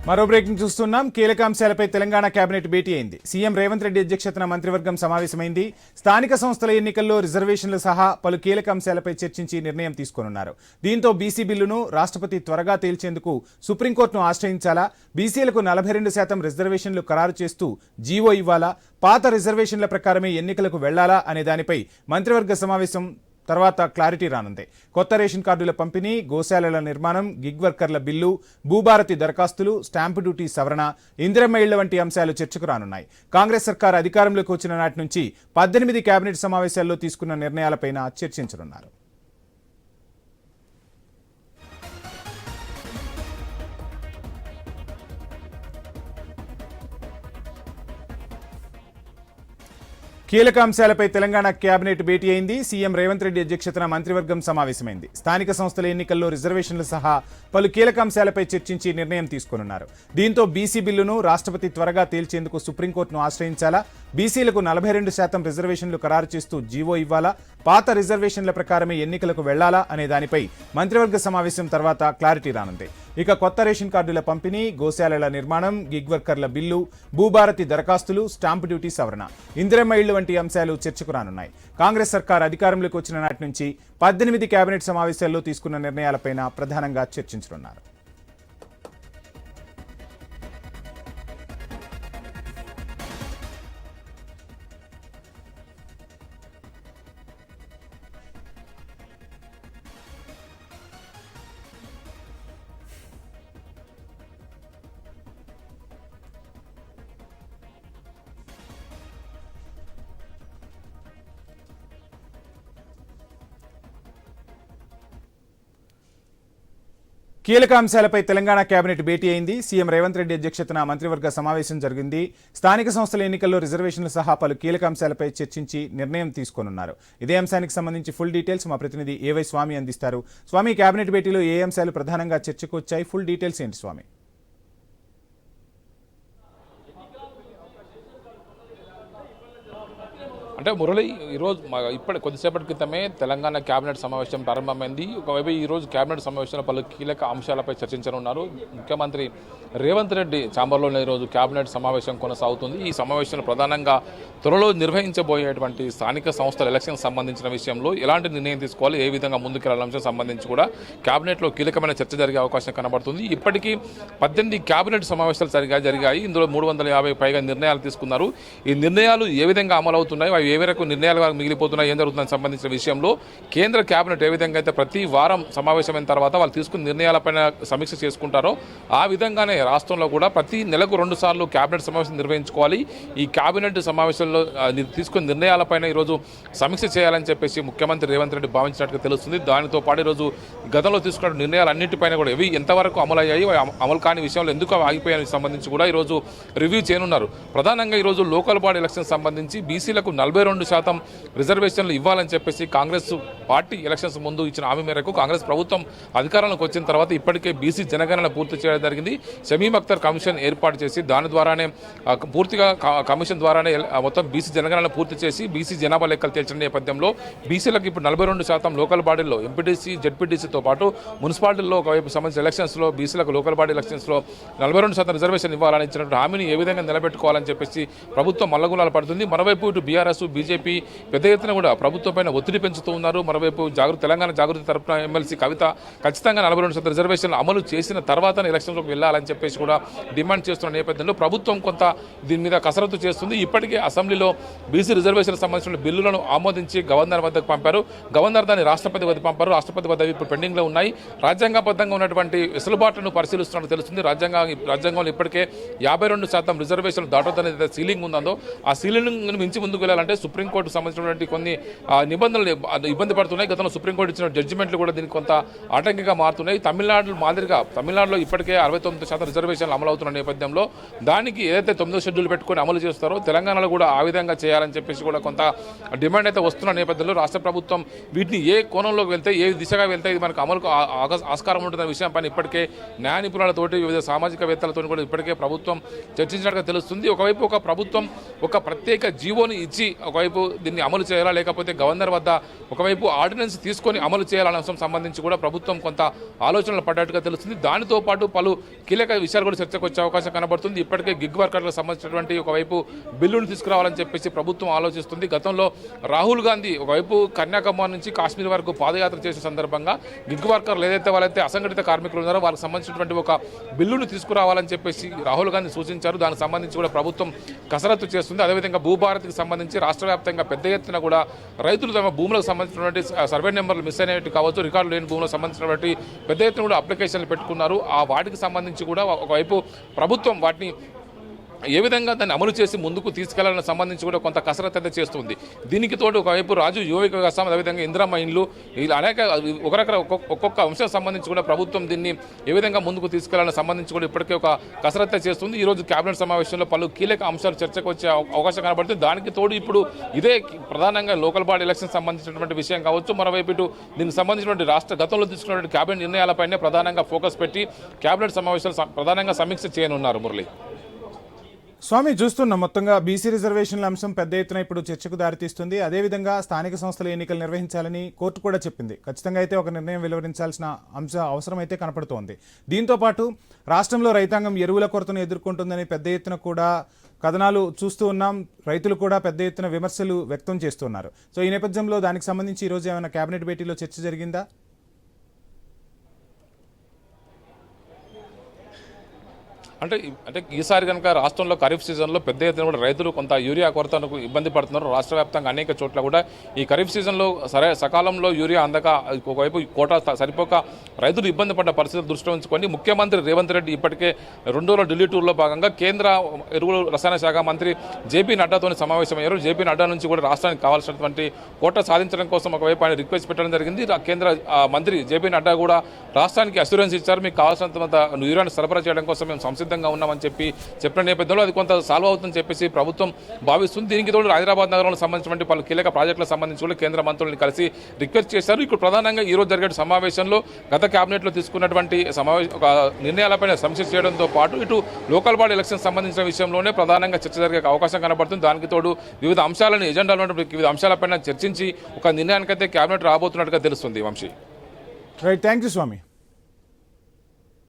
మరో బ్రేకింగ్ చూస్తున్నాం. కీలక అంశాలపై తెలంగాణ కేబినెట్ భేటీ అయింది. సీఎం రేవంత్ రెడ్డి అధ్యక్షతన మంత్రివర్గం సమావేశమైంది. స్థానిక సంస్థల ఎన్నికల్లో రిజర్వేషన్లు సహా పలు కీలక అంశాలపై చర్చించి నిర్ణయం తీసుకోనున్నారు. దీంతో బీసీ బిల్లును రాష్ట్రపతి త్వరగా తేల్చేందుకు సుప్రీంకోర్టును ఆశ్రయించాలా, బీసీలకు 42% రిజర్వేషన్లు ఖరారు చేస్తూ జీవో ఇవ్వాలా, పాత రిజర్వేషన్ల ప్రకారమే ఎన్నికలకు వెళ్లాలా అనే దానిపై మంత్రివర్గ సమావేశం తర్వాత క్లారిటీ రానుంది. కొత్త రేషన్ కార్డుల పంపిణీ, గోశాలల నిర్మాణం, గిగ్ వర్కర్ల బిల్లు, భూభారతి దరఖాస్తులు, స్టాంపు డ్యూటీ సవరణ, ఇందిరమ్మ ఇళ్ల వంటి అంశాలు చర్చకు రానున్నాయి. కాంగ్రెస్ సర్కార్ అధికారంలోకి వచ్చిన నాటి నుంచి 18 కేబినెట్ సమావేశాల్లో తీసుకున్న నిర్ణయాలపైన చర్చించనున్నారు. కీలక అంశాలపై తెలంగాణ కేబినెట్ భేటీ అయింది. సీఎం రేవంత్ రెడ్డి అధ్యక్షతన మంత్రివర్గం సమావేశమైంది. స్థానిక సంస్థల ఎన్నికల్లో రిజర్వేషన్లు సహా పలు కీలక అంశాలపై చర్చించి నిర్ణయం తీసుకోనున్నారు. దీంతో బీసీ బిల్లును రాష్ట్రపతి త్వరగా తేల్చేందుకు సుప్రీంకోర్టును ఆశ్రయించాలా, బీసీలకు 42% రిజర్వేషన్లు ఖరారు చేస్తూ జీవో ఇవ్వాలా, పాత రిజర్వేషన్ల ప్రకారమే ఎన్నికలకు వెళ్లాలా అనే దానిపై మంత్రివర్గ సమావేశం తర్వాత క్లారిటీ రానుంది. ఇక కొత్త రేషన్ కార్డుల పంపిణీ, గోశాలల నిర్మాణం, గిగ్ వర్కర్ల బిల్లు, భూభారతి దరఖాస్తులు, స్టాంపు డ్యూటీ సవరణ, ఇందిరమ్మ ఇళ్లు వంటి అంశాలు చర్చకు రానున్నాయి. కాంగ్రెస్ సర్కార్ అధికారంలోకి వచ్చిన నాటి నుంచి 18 కేబినెట్ సమావేశాల్లో తీసుకున్న నిర్ణయాలపైన ప్రధానంగా చర్చించనున్నారు. కీలక అంశాలపై తెలంగాణ కేబినెట్ భేటీ అయింది. సీఎం రేవంత్ రెడ్డి అధ్యక్షతన మంత్రివర్గ సమావేశం జరిగింది. స్థానిక సంస్థల ఎన్నికల్లో రిజర్వేషన్లు సహా పలు కీలక అంశాలపై చర్చించి నిర్ణయం తీసుకోనున్నారు. ఇదే అంశానికి సంబంధించి ఫుల్ డీటెయిల్స్ మా ప్రతినిధి ఏవై స్వామి అందిస్తారు. స్వామి, కేబినెట్ భేటీలో ఏ అంశాలు ప్రధానంగా చర్చకు వచ్చాయి? ఫుల్ డీటెయిల్స్ ఏంటి స్వామి? అంటే మురళి, ఈరోజు ఇప్పటి కొద్దిసేపటి క్రితమే తెలంగాణ కేబినెట్ సమావేశం ప్రారంభమైంది. ఒకవైపు ఈరోజు కేబినెట్ సమావేశంలో పలు కీలక అంశాలపై చర్చించనున్నారు. ముఖ్యమంత్రి రేవంత్ రెడ్డి ఛాంబర్లోనే ఈరోజు కేబినెట్ సమావేశం కొనసాగుతుంది. ఈ సమావేశంలో ప్రధానంగా త్వరలో నిర్వహించబోయేటువంటి స్థానిక సంస్థల ఎలక్షన్ సంబంధించిన విషయంలో ఎలాంటి నిర్ణయం తీసుకోవాలి, ఏ విధంగా ముందుకెళ్లాలంశం సంబంధించి కూడా కేబినెట్లో కీలకమైన చర్చ జరిగే అవకాశం కనబడుతుంది. ఇప్పటికీ 18 కేబినెట్ సమావేశాలు జరిగాయి. ఇందులో 350 పైగా నిర్ణయాలు తీసుకున్నారు. ఈ నిర్ణయాలు ఏ విధంగా అమలవుతున్నాయి, అవి ఏ మేరకు నిర్ణయాలుగా మిగిలిపోతున్నాయి, ఏం జరుగుతుందని సంబంధించిన విషయంలో కేంద్ర కేబినెట్ ఏ విధంగా అయితే ప్రతి వారం సమావేశమైన తర్వాత వాళ్ళు తీసుకున్న నిర్ణయాలపైన సమీక్ష చేసుకుంటారో ఆ విధంగానే రాష్ట్రంలో కూడా ప్రతి నెలకు 2 సార్లు కేబినెట్ సమావేశం నిర్వహించుకోవాలి. ఈ కేబినెట్ సమావేశంలో తీసుకున్న నిర్ణయాలపైన ఈరోజు సమీక్ష చేయాలని చెప్పేసి ముఖ్యమంత్రి రేవంత్ రెడ్డి భావించినట్టుగా తెలుస్తుంది. దానితో పాటు ఈరోజు గతంలో తీసుకున్న నిర్ణయాలన్నింటిపైన కూడా ఇవి ఎంతవరకు అమలయ్యాయి, అమలు కాని విషయంలో ఎందుకు ఆగిపోయానికి సంబంధించి కూడా ఈరోజు రివ్యూ చేయనున్నారు. ప్రధానంగా ఈరోజు లోకల్ బాడీ ఎలక్షన్ సంబంధించి బీసీలకు 42% రిజర్వేషన్లు ఇవ్వాలని చెప్పేసి కాంగ్రెస్ పార్టీ ఎలక్షన్స్ ముందు ఇచ్చిన హామీ మేరకు కాంగ్రెస్ ప్రభుత్వం అధికారంలోకి వచ్చిన తర్వాత ఇప్పటికే బీసీ జనగణన పూర్తి చేయడం జరిగింది. షమీం అఖ్తర్ కమిషన్ ఏర్పాటు చేసి దాని ద్వారానే పూర్తిగా కమిషన్ ద్వారానే మొత్తం బీసీ జనగణన పూర్తి చేసి బీసీ జనాభా లెక్కలు తేల్చిన నేపథ్యంలో బీసీలకు ఇప్పుడు 42% లోకల్ బాడీల్లో ఎంపీటీసీ, జెడ్పీటీసీతో పాటు మున్సిపాలిటీల్లో ఒకవైపు సంబంధించిన ఎలక్షన్స్లో బీసీలకు లోకల్ బాడీ ఎలక్షన్స్లో 42% రిజర్వేషన్ ఇవ్వాలని ఇచ్చినటువంటి హామీని ఏ విధంగా నిలబెట్టుకోవాలని చెప్పేసి ప్రభుత్వం మల్లగులాలు పడుతుంది. మరోవైపు ఇటు బీఆర్ఎస్, బీజేపీ పెద్ద ఎత్తున కూడా ప్రభుత్వం పైన ఒత్తిడి పెంచుతూ ఉన్నారు. మరోవైపు తెలంగాణ జాగృతి తరపున ఎమ్మెల్సీ కవిత ఖచ్చితంగా 42% రిజర్వేషన్లు అమలు చేసిన తర్వాతనే ఎలక్షన్లోకి వెళ్లాలని చెప్పేసి కూడా డిమాండ్ చేస్తున్న నేపథ్యంలో ప్రభుత్వం కొంత దీని మీద కసరత్తు చేస్తుంది. ఇప్పటికే అసెంబ్లీలో బీసీ రిజర్వేషన్లకు సంబంధించిన బిల్లులను ఆమోదించి గవర్నర్ వద్దకు పంపారు. గవర్నర్ దాన్ని రాష్ట్రపతి వద్దకు పంపారు. రాష్ట్రపతి వద్ద ఇప్పుడు పెండింగ్లో ఉన్నాయి. రాజ్యాంగబద్ధంగా ఉన్నటువంటి వెసులుబాట్లను పరిశీలిస్తున్నట్టు తెలుస్తుంది. రాజ్యాంగంలో ఇప్పటికే 52% రిజర్వేషన్లు దాటొద్దనే సీలింగ్ ఉందో ఆ సీలింగ్ మించి ముందుకు వెళ్ళాలంటే సుప్రీంకోర్టు సంబంధించినటువంటి కొన్ని నిబంధనలు ఇబ్బంది పడుతున్నాయి. గతంలో సుప్రీంకోర్టు ఇచ్చిన జడ్జిమెంట్లు కూడా దీనికి కొంత ఆటంకంగా మారుతున్నాయి. తమిళనాడులో ఇప్పటికే 69% రిజర్వేషన్లు అమలవుతున్న నేపథ్యంలో దానికి ఏదైతే 9వ షెడ్యూల్ పెట్టుకుని అమలు చేస్తారో తెలంగాణలో కూడా ఆ విధంగా చేయాలని చెప్పేసి కూడా కొంత డిమాండ్ అయితే వస్తున్న నేపథ్యంలో రాష్ట్ర ప్రభుత్వం వీటిని ఏ కోణంలోకి వెళ్తే, ఏ దిశగా వెళ్తే ఇది మనకు అమలుకు ఆస్కారం ఉంటుందనే విషయం పైన ఇప్పటికే న్యాయ నిపుణులతోటి, వివిధ సామాజికవేత్తలతో కూడా ఇప్పటికే ప్రభుత్వం చర్చించినట్టుగా తెలుస్తుంది. ఒకవైపు ఒక ప్రభుత్వం ఒక ప్రత్యేక జీవోని ఇచ్చి ఒకవైపు దీన్ని అమలు చేయాలా లేకపోతే గవర్నర్ వద్ద ఒకవైపు ఆర్డినెన్స్ తీసుకొని అమలు చేయాలనే అంశం సంబంధించి కూడా ప్రభుత్వం కొంత ఆలోచనలు పడ్డట్టుగా తెలుస్తుంది. దానితో పాటు పలు కీలక విషయాలు కూడా చర్చకు వచ్చే అవకాశం కనబడుతుంది. ఇప్పటికే గిగ్ వర్కర్లకు సంబంధించినటువంటి ఒకవైపు బిల్లును తీసుకురావాలని చెప్పేసి ప్రభుత్వం ఆలోచిస్తుంది. గతంలో రాహుల్ గాంధీ ఒకవైపు కన్యాకుమారి నుంచి కాశ్మీర్ వరకు పాదయాత్ర చేసే సందర్భంగా గిగ్ వర్కర్లు ఏదైతే వాళ్ళైతే అసంఘటిత కార్మికులు ఉన్నారో వాళ్ళకి సంబంధించినటువంటి ఒక బిల్లును తీసుకురావాలని చెప్పేసి రాహుల్ గాంధీ సూచించారు. దానికి సంబంధించి కూడా ప్రభుత్వం కసరత్తు చేస్తుంది. అదేవిధంగా భూభారతికి సంబంధించి రాష్ట్ర వ్యాప్తంగా పెద్ద ఎత్తున కూడా రైతులు తమ భూములకు సంబంధించినటువంటి సర్వే నెంబర్లు మిస్ అయినట్టు కావచ్చు, రికార్డు లేని భూములకు సంబంధించినటువంటి పెద్ద ఎత్తున కూడా అప్లికేషన్లు పెట్టుకున్నారు. ఆ వాటికి సంబంధించి కూడా ఒకవైపు ప్రభుత్వం వాటిని ఏ విధంగా దాన్ని అమలు చేసి ముందుకు తీసుకెళ్లాలని సంబంధించి కూడా కొంత కసరత్తు అయితే చేస్తుంది. దీనికి తోడు ఒకవైపు రాజు యువ వికాసం, అదేవిధంగా ఇందిరమ్మ ఇండ్లు, ఇలా అనేక ఒక్కొక్క అంశం సంబంధించి కూడా ప్రభుత్వం దీన్ని ఏ విధంగా ముందుకు తీసుకెళ్లాలని సంబంధించి కూడా ఇప్పటికే ఒక కసరత్తు చేస్తుంది. ఈ రోజు కేబినెట్ సమావేశంలో పలు కీలక అంశాలు చర్చకు వచ్చే అవకాశం కనబడుతుంది. దానికి తోడు ఇప్పుడు ఇదే ప్రధానంగా లోకల్ బాడీ ఎలక్షన్ సంబంధించినటువంటి విషయం కావచ్చు, మరోవైపు ఇటు దీనికి సంబంధించినటువంటి రాష్ట్ర గతంలో తీసుకున్నటువంటి కేబినెట్ నిర్ణయాలపైనే ప్రధానంగా ఫోకస్ పెట్టి కేబినెట్ సమావేశాలు ప్రధానంగా సమీక్ష చేయనున్నారు. మురళి, స్వామి, చూస్తున్నాం మొత్తంగా బీసీ రిజర్వేషన్ల అంశం పెద్ద ఎత్తున ఇప్పుడు చర్చకు దారితీస్తుంది. అదేవిధంగా స్థానిక సంస్థల ఎన్నికలు నిర్వహించాలని కోర్టు కూడా చెప్పింది. ఖచ్చితంగా అయితే ఒక నిర్ణయం వెలువరించాల్సిన అవసరం అయితే కనపడుతోంది. దీంతో పాటు రాష్ట్రంలో రైతాంగం ఎరువుల కొరతను ఎదుర్కొంటుందని పెద్ద ఎత్తున కూడా కథనాలు చూస్తూ ఉన్నాం. రైతులు కూడా పెద్ద ఎత్తున విమర్శలు వ్యక్తం చేస్తున్నారు. సో ఈ నేపథ్యంలో దానికి సంబంధించి ఈరోజు ఏమైనా కేబినెట్ భేటీలో చర్చ జరిగిందా? అంటే ఈసారి కనుక రాష్ట్రంలో ఖరీఫ్ సీజన్లో పెద్ద ఎత్తున కూడా రైతులు కొంత యూరియా కొరతకు ఇబ్బంది పడుతున్నారు. రాష్ట్ర వ్యాప్తంగా అనేక చోట్ల కూడా ఈ ఖరీఫ్ సీజన్లో సకాలంలో యూరియా అందక ఒకవైపు కోటా సరిపోక రైతులు ఇబ్బంది పడ్డ పరిస్థితులు దృష్టిలో ఉంచుకొని ముఖ్యమంత్రి రేవంత్ రెడ్డి ఇప్పటికే 2 రోజుల ఢిల్లీ టూర్లో భాగంగా కేంద్ర ఎరువులు రసాయన శాఖ మంత్రి జేపీ నడ్డాతో సమావేశమయ్యారు. జేపీ నడ్డా నుంచి కూడా రాష్ట్రానికి కావాల్సినటువంటి కోటా సాధించడం కోసం ఒకవైపు ఆయన రిక్వెస్ట్ పెట్టడం జరిగింది. కేంద్ర మంత్రి జేపీ నడ్డా కూడా రాష్ట్రానికి అష్యూరెన్స్ ఇచ్చారు. మీకు కావాల్సినంత యూరియాను సరఫరా చేయడం కోసం మేము సిద్ధంగా ఉన్నామని చెప్పిన నేపథ్యంలో అది కొంత సాల్వ్ అవుతుందని చెప్పేసి ప్రభుత్వం భావిస్తుంది. దీనికి తోడు హైదరాబాద్ నగరంలో సంబంధించినటువంటి పలు కీలక ప్రాజెక్టులకు సంబంధించి కూడా కేంద్ర మంత్రులను కలిసి రిక్వెస్ట్ చేశారు. ఇప్పుడు ప్రధానంగా ఈ రోజు జరిగే సమావేశంలో గత కేబినెట్లో తీసుకున్నటువంటి నిర్ణయాలపైన సమీక్ష చేయడంతో పాటు ఇటు లోకల్ బాడీ ఎలక్షన్ సంబంధించిన విషయంలోనే ప్రధానంగా చర్చ జరిగే అవకాశం కనబడుతుంది. దానికి తోడు వివిధ అంశాలను ఎజెండాలో ఉన్నటువంటి వివిధ అంశాలపైన చర్చించి ఒక నిర్ణయానికైతే కేబినెట్ రాబోతున్నట్టుగా తెలుస్తుంది. Vamshi, right, thank you Swamy.